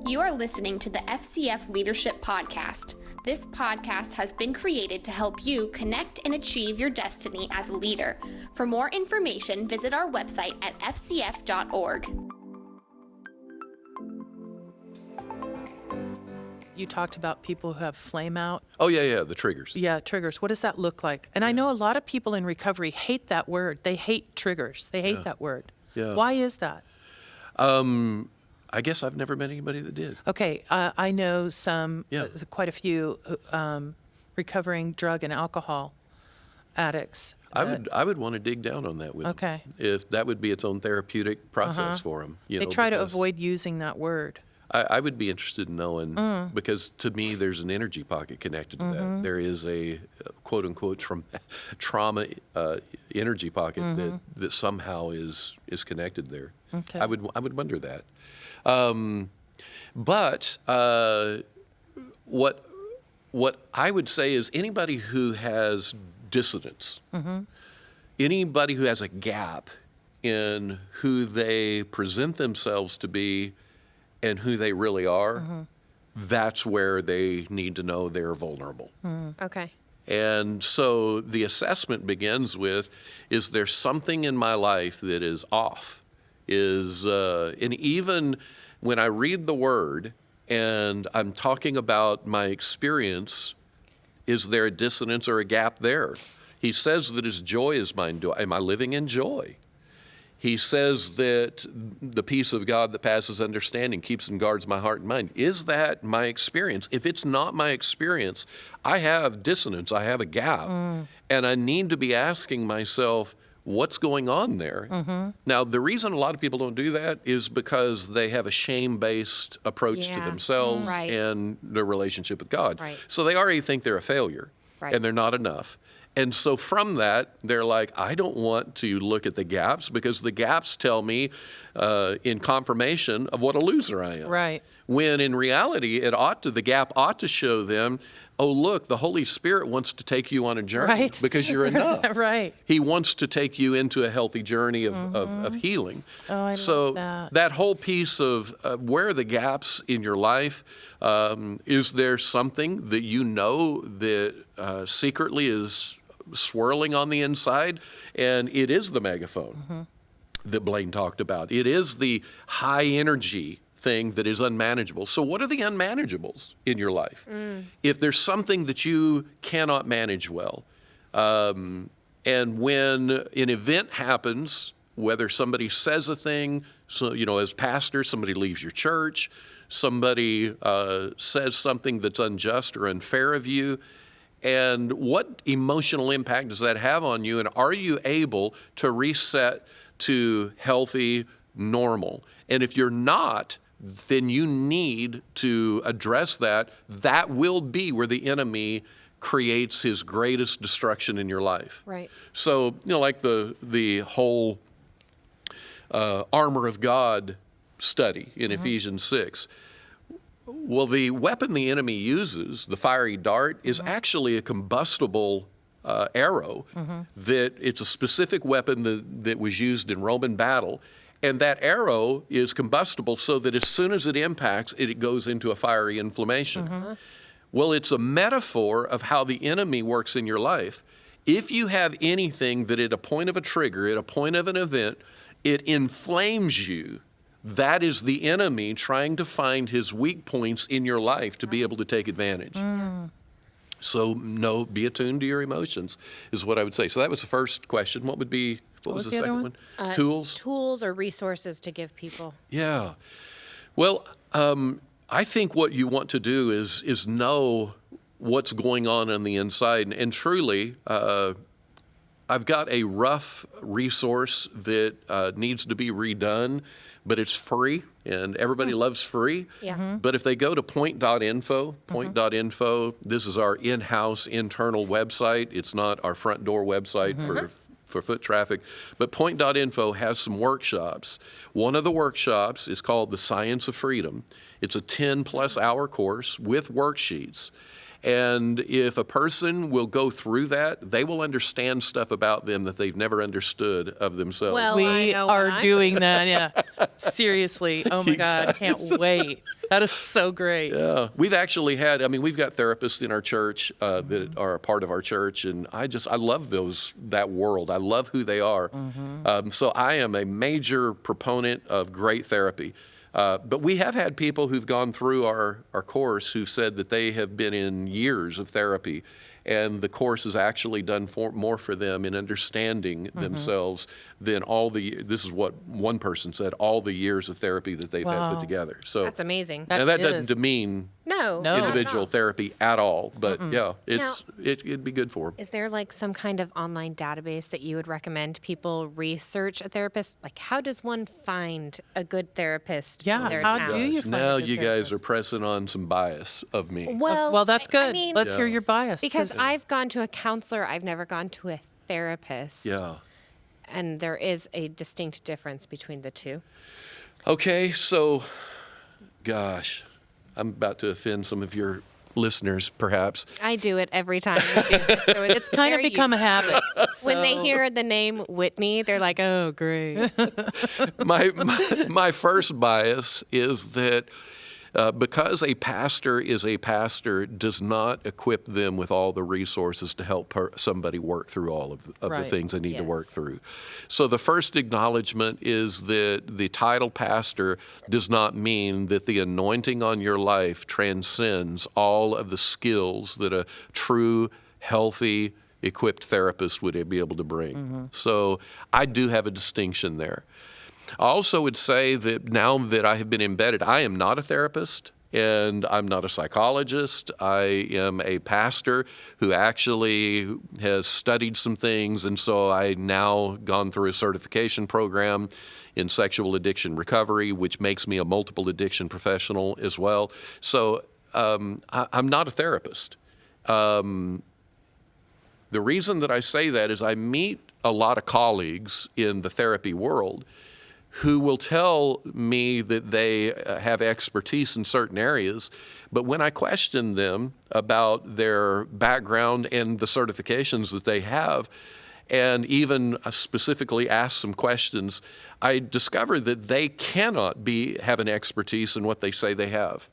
You are listening to the FCF Leadership Podcast. This podcast has been created to help you connect and achieve your destiny as a leader. For more information, visit our website at fcf.org. You talked about people who have flame out. Oh, yeah, the triggers. Yeah, triggers. What does that look like? And I know a lot of people in recovery hate that word. They hate triggers. They hate that word. Yeah. Why is that? I guess I've never met anybody that did. Okay, I know quite a few recovering drug and alcohol addicts. I would want to dig down on that with Okay. them. If that would be its own therapeutic process for them. They try to avoid using that word. I would be interested in knowing, because to me there's an energy pocket connected to that. There is a quote-unquote trauma energy pocket that somehow is connected there. Okay. I would wonder that. But what I would say is anybody who has dissonance, anybody who has a gap in who they present themselves to be and who they really are, that's where they need to know they're vulnerable. Okay. And so the assessment begins with, is there something in my life that is off? And even when I read the word and I'm talking about my experience, is there a dissonance or a gap there? He says that his joy is mine. Am I living in joy? He says that the peace of God that passes understanding keeps and guards my heart and mind. Is that my experience? If it's not my experience, I have dissonance, I have a gap, and I need to be asking myself, what's going on there? Now, the reason a lot of people don't do that is because they have a shame-based approach to themselves Right. and their relationship with God. Right. So they already think they're a failure, Right. and they're not enough. And so from that, they're like, I don't want to look at the gaps because the gaps tell me in confirmation of what a loser I am. Right. When in reality, the gap ought to show them, oh, look, the Holy Spirit wants to take you on a journey Right. because you're enough. Right. He wants to take you into a healthy journey of healing. Oh, I so love that. whole piece of where are the gaps in your life? Is there something that you know that secretly is swirling on the inside? And it is the megaphone that Blaine talked about. It is the high energy thing that is unmanageable. So what are the unmanageables in your life? If there's something that you cannot manage well, and when an event happens, whether somebody says a thing, so as pastor, somebody leaves your church, somebody says something that's unjust or unfair of you, and what emotional impact does that have on you? And are you able to reset to healthy, normal? And if you're not, then you need to address that. That will be where the enemy creates his greatest destruction in your life. Right. So, like the whole armor of God study in Ephesians 6. Well, the weapon the enemy uses, the fiery dart, is actually a combustible arrow. That it's a specific weapon that was used in Roman battle. And that arrow is combustible so that as soon as it impacts, it goes into a fiery inflammation. Well, it's a metaphor of how the enemy works in your life. If you have anything that at a point of a trigger, at a point of an event, it inflames you, that is the enemy trying to find his weak points in your life to be able to take advantage. So be attuned to your emotions is what I would say. So that was the first question. What was the second one? Tools? Tools or resources to give people. Yeah. Well, I think what you want to do is know what's going on the inside. And truly, I've got a rough resource that needs to be redone, but it's free, and everybody loves free. Yeah. But if they go to point.info, this is our in-house internal website. It's not our front door website for foot traffic, but point.info has some workshops. One of the workshops is called The Science of Freedom. It's a 10-plus hour course with worksheets. And if a person will go through that, they will understand stuff about them that they've never understood of themselves. Well, I We know what are I'm doing that, yeah. Seriously. Oh my God, can't wait. That is so great. Yeah, we've actually had. I mean, we've got therapists in our church that are a part of our church, and I love that world. I love who they are. So I am a major proponent of great therapy. But we have had people who've gone through our course who've said that they have been in years of therapy, and the course has actually done more for them in understanding themselves than this is what one person said, all the years of therapy that they've had put together. So That's amazing. and that is. doesn't demean No, No. individual therapy at all, but yeah, it'd be good for them. Is there like some kind of online database that you would recommend people research a therapist? Like, how does one find a good therapist? Yeah, in their how town? do you find Now a good you guys therapist? are pressing on some bias of me. Well, that's good. I mean, Let's hear your bias. because I've gone to a counselor, I've never gone to a therapist. Yeah. And there is a distinct difference between the two. Okay, so, gosh, I'm about to offend some of your listeners, perhaps. I do it every time we do this, so it's kind of become a habit. When they So- hear the name Whitney, they're like, "Oh, great." My first bias is that because a pastor is a pastor does not equip them with all the resources to help somebody work through all of the Right. things they need to work Yes. through. So the first acknowledgement is that the title pastor does not mean that the anointing on your life transcends all of the skills that a true, healthy, equipped therapist would be able to bring. So I do have a distinction there. I also would say that now that I have been embedded, I am not a therapist and I'm not a psychologist. I am a pastor who actually has studied some things, and so I now gone through a certification program in sexual addiction recovery, which makes me a multiple addiction professional as well. So I'm not a therapist. The reason that I say that is I meet a lot of colleagues in the therapy world who will tell me that they have expertise in certain areas, but when I question them about their background and the certifications that they have, and even specifically ask some questions, I discover that they cannot have an expertise in what they say they have.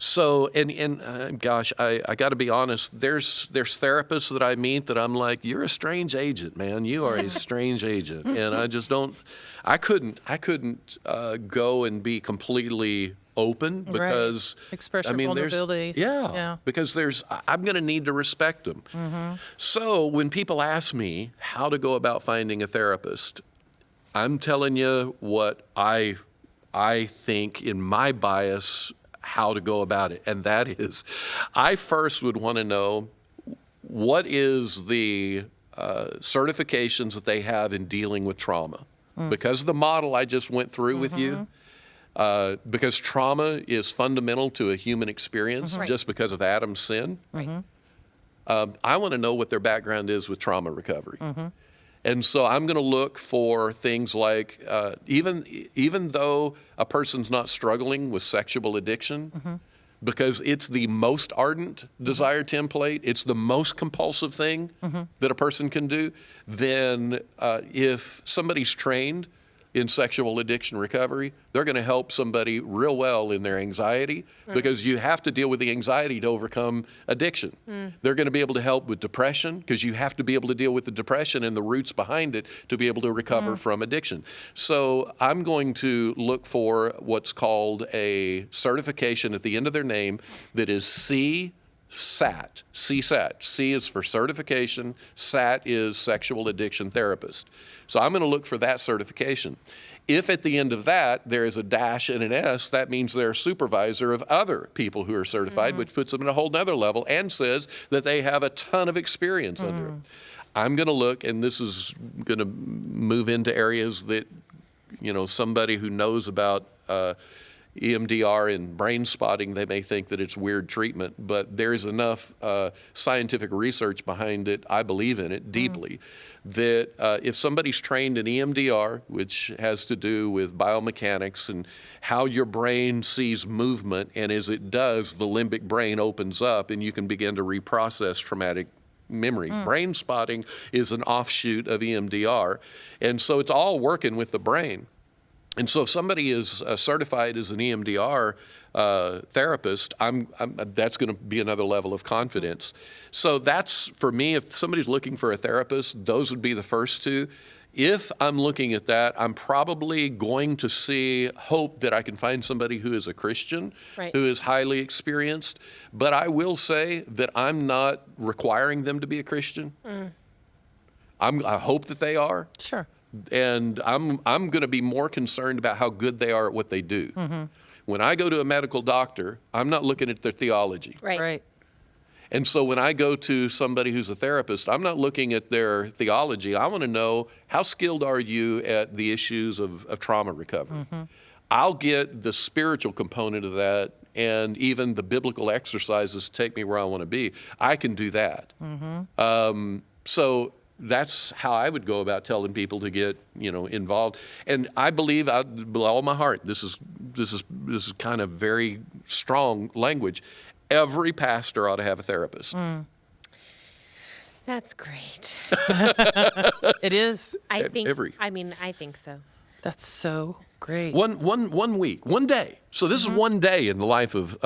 So, gosh, I got to be honest. There's therapists that I meet that I'm like, you're a strange agent, man. You are a strange agent, and I just don't. I couldn't go and be completely open because Express your there's vulnerabilities. because I'm going to need to respect them. So when people ask me how to go about finding a therapist, I'm telling you what I think in my bias how to go about it. And that is, I first would want to know what is the certifications that they have in dealing with trauma. Because the model I just went through with you, because trauma is fundamental to a human experience just because of Adam's sin. I want to know what their background is with trauma recovery. And so I'm going to look for things like, even though a person's not struggling with sexual addiction, because it's the most ardent desire template, it's the most compulsive thing that a person can do, then if somebody's trained in sexual addiction recovery, they're going to help somebody real well in their anxiety because you have to deal with the anxiety to overcome addiction. They're going to be able to help with depression because you have to be able to deal with the depression and the roots behind it to be able to recover from addiction. So I'm going to look for what's called a certification at the end of their name that is CSAT. CSAT. C is for certification. SAT is sexual addiction therapist. So I'm going to look for that certification. If at the end of that there is a dash and an S, that means they're a supervisor of other people who are certified, which puts them at a whole nother level and says that they have a ton of experience under it. I'm going to look, and this is going to move into areas that, somebody who knows about EMDR and brain spotting, they may think that it's weird treatment, but there's enough scientific research behind it, I believe in it deeply, that if somebody's trained in EMDR, which has to do with biomechanics and how your brain sees movement, and as it does, the limbic brain opens up and you can begin to reprocess traumatic memories. Brain spotting is an offshoot of EMDR, and so it's all working with the brain. And so if somebody is certified as an EMDR therapist, that's going to be another level of confidence. So that's, for me, if somebody's looking for a therapist, those would be the first two. If I'm looking at that, I'm probably going to hope that I can find somebody who is a Christian, who is highly experienced. But I will say that I'm not requiring them to be a Christian. I hope that they are. Sure. And I'm going to be more concerned about how good they are at what they do. When I go to a medical doctor, I'm not looking at their theology. Right. And so when I go to somebody who's a therapist, I'm not looking at their theology. I want to know, how skilled are you at the issues of trauma recovery? I'll get the spiritual component of that and even the biblical exercises to take me where I want to be. I can do that. So that's how I would go about telling people to get, involved. And I believe, with all my heart, this is kind of very strong language. Every pastor ought to have a therapist. That's great. It is. I think so. That's so great. One week, one day. So this is one day in the life of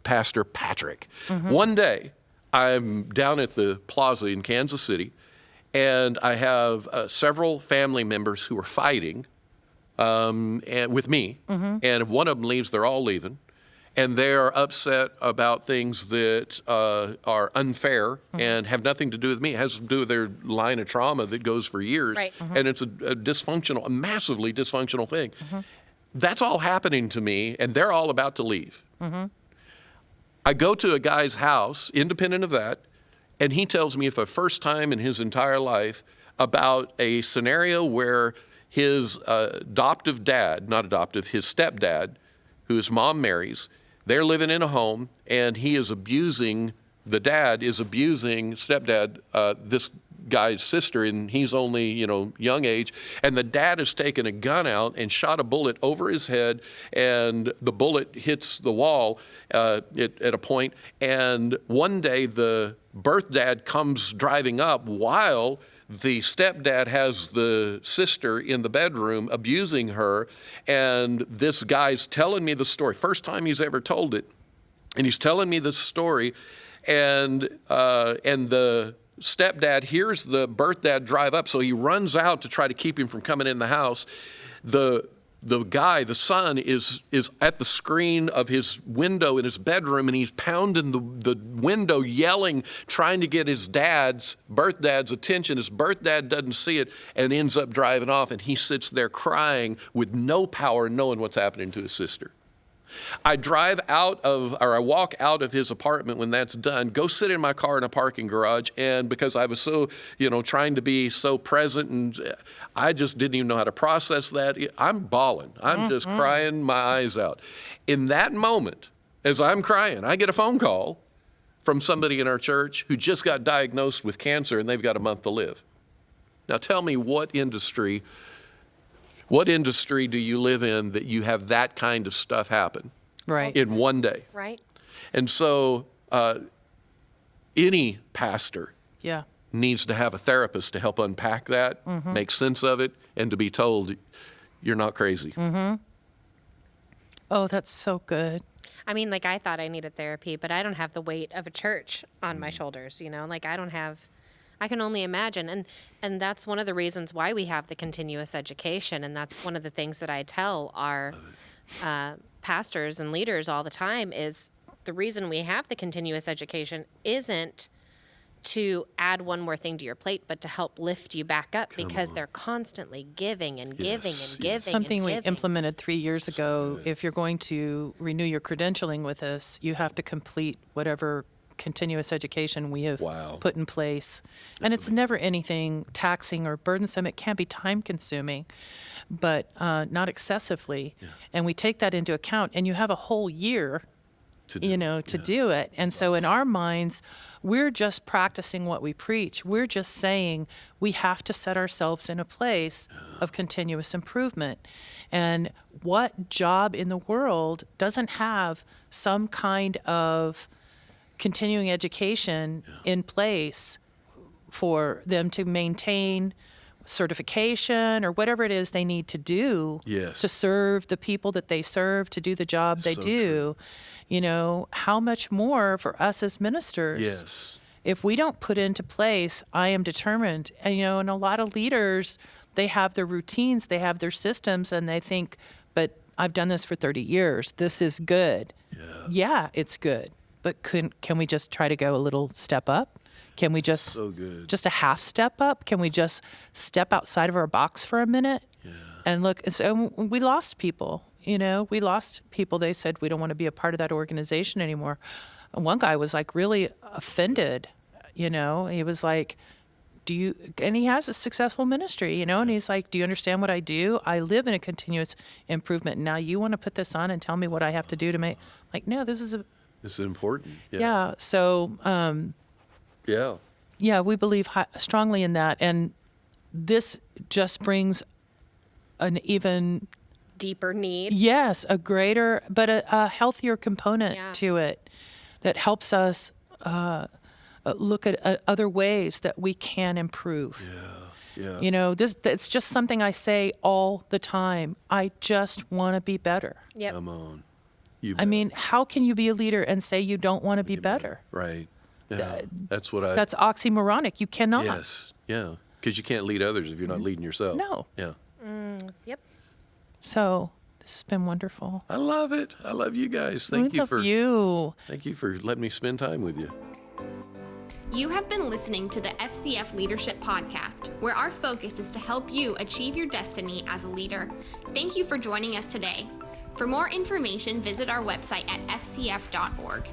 Pastor Patrick. One day, I'm down at the plaza in Kansas City, and I have several family members who are fighting and with me. And if one of them leaves, they're all leaving. And they're upset about things that are unfair and have nothing to do with me. It has to do with their line of trauma that goes for years. And it's a massively dysfunctional thing. That's all happening to me, and they're all about to leave. I go to a guy's house, independent of that, and he tells me for the first time in his entire life about a scenario where his his stepdad, who his mom marries, they're living in a home, and the dad is abusing stepdad, this guy's sister, and he's only, young age. And the dad has taken a gun out and shot a bullet over his head, and the bullet hits the wall at a point. And one day the birth dad comes driving up while the stepdad has the sister in the bedroom abusing her, and this guy's telling me the story. First time he's ever told it, and he's telling me the story, and the stepdad hears the birth dad drive up, so he runs out to try to keep him from coming in the house. The guy, the son, is at the screen of his window in his bedroom, and he's pounding the window, yelling, trying to get his birth dad's attention. His birth dad doesn't see it and ends up driving off, and he sits there crying with no power, knowing what's happening to his sister. I walk out of his apartment when that's done, go sit in my car in a parking garage, and because I was so, trying to be so present, and I just didn't even know how to process that, I'm bawling. I'm just crying my eyes out. In that moment, as I'm crying, I get a phone call from somebody in our church who just got diagnosed with cancer, and they've got a month to live. Now tell me, what industry do you live in that you have that kind of stuff happen in one day? Right. And so any pastor needs to have a therapist to help unpack that, make sense of it, and to be told you're not crazy. Oh, that's so good. I mean, I thought I needed therapy, but I don't have the weight of a church on my shoulders, I can only imagine. And that's one of the reasons why we have the continuous education. And that's one of the things that I tell our pastors and leaders all the time is the reason we have the continuous education isn't to add one more thing to your plate, but to help lift you back up because they're constantly giving and giving and giving. Something we giving. implemented 3 years ago. If you're going to renew your credentialing with us, you have to complete whatever continuous education we have Wow. put in place. And it's never anything taxing or burdensome. It can be time consuming, but not excessively. Yeah. And we take that into account, and you have a whole year to do it. And so in our minds, we're just practicing what we preach. We're just saying we have to set ourselves in a place of continuous improvement. And what job in the world doesn't have some kind of continuing education in place for them to maintain certification or whatever it is they need to do to serve the people that they serve, to do the job they do. True. How much more for us as ministers? Yes. If we don't put into place, I am determined. And a lot of leaders, they have their routines, they have their systems, and they think, but I've done this for 30 years. This is good. Yeah, it's good. But can we just try to go a little step up? Can we just a half step up? Can we just step outside of our box for a minute and look? So we lost people. We lost people. They said, we don't want to be a part of that organization anymore. And one guy was like really offended. He was like, and he has a successful ministry, and he's like, do you understand what I do? I live in a continuous improvement. Now you want to put this on and tell me what I have to do to make, like, no, this is important. Yeah. So, we believe strongly in that. And this just brings an even deeper need. Yes, a greater, but a healthier component to it that helps us look at other ways that we can improve. Yeah. It's just something I say all the time. I just want to be better. Yep. Come on. I mean, how can you be a leader and say you don't want to be better? Right. Yeah. That's oxymoronic. You cannot. Yes. Yeah. Because you can't lead others if you're not leading yourself. No. Yeah. Yep. So this has been wonderful. I love it. I love you guys. Thank you for letting me spend time with you. You have been listening to the FCF Leadership Podcast, where our focus is to help you achieve your destiny as a leader. Thank you for joining us today. For more information, visit our website at fcf.org.